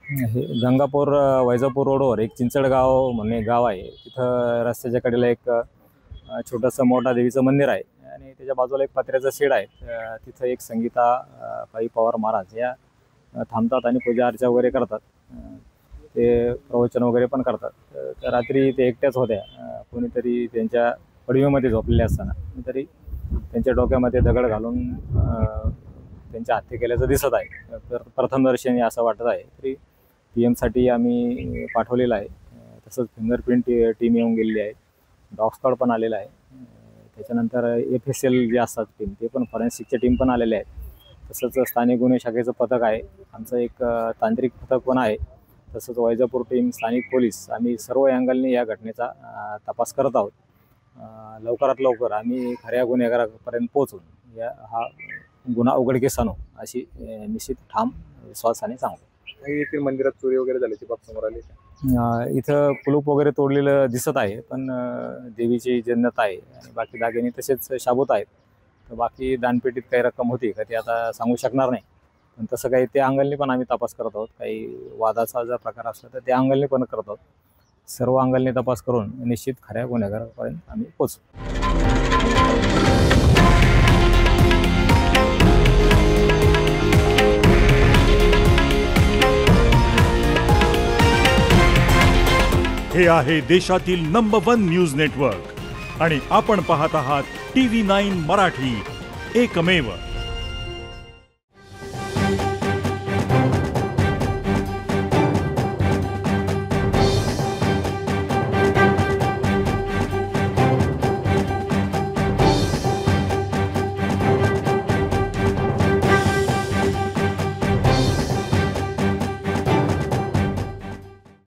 हे गंगापूर वैजापूर रोडवर एक चिंचडगाव म्हणून एक गाव आहे. तिथं रस्त्याच्या कडेला एक छोटंसं मोठा देवीचं मंदिर आहे आणि त्याच्या बाजूला एक पत्र्याचं शेड आहे. तिथं एक संगीता पाई पवार महाराज या थांबतात आणि पूजा अर्चा वगैरे करतात. ते प्रवचन वगैरे पण करतात. तर रात्री ते एकट्याच होत्या. कोणीतरी त्यांच्या पडवीमध्ये झोपलेले असताना कोणीतरी त्यांच्या डोक्यामध्ये दगड घालून त्यांच्या हत्या केल्याचं दिसत आहे. तर प्रथमदर्शनी असं वाटत आहे. तरी पीएमसाठी आम्ही पाठवलेलं आहे. तसंच फिंगरप्रिंट टीम येऊन गेलेली आहे. डॉग स्क्वॉड पण आलेला आहे. त्याच्यानंतर FSL जे असतात टीम ते पण फॉरेन्सिकच्या टीम पण आलेले आहेत. तसंच स्थानिक गुन्हे शाखेचं पथक आहे. आमचं एक तांत्रिक पथक पण आहे. तसंच वैजापूर टीम, स्थानिक पोलीस आम्ही सर्व अँगलने या घटनेचा तपास करत आहोत. लवकरात लवकर आम्ही खऱ्या गुन्हेगारापर्यंत पोहोचून हा गुन्हा उघडकीस आणू अशी निश्चित ठाम विश्वासाने सांगतो. येथील मंदिरात चोरी वगैरे झाल्याची बाब समोर आली का? इथं कुलूप वगैरे तोडलेलं दिसत आहे, पण देवीची जन्नत आहे आणि बाकी दागिने तसेच शाबूत आहेत. तर बाकी दानपेटीत काही रक्कम होती का ती आता सांगू शकणार नाही. पण तसं काही त्या अंगलने पण आम्ही तपास करत आहोत. काही वादाचा जर प्रकार असला तर त्या अंगलने पण करत आहोत. सर्व अंगलने तपास करून निश्चित खऱ्या गुन्हेगारापर्यंत आम्ही पोहोचू. हे आहे देशातील नंबर 1 न्यूज नेटवर्क आणि आपण पाहत आहात TV9 मराठी, एकमेव.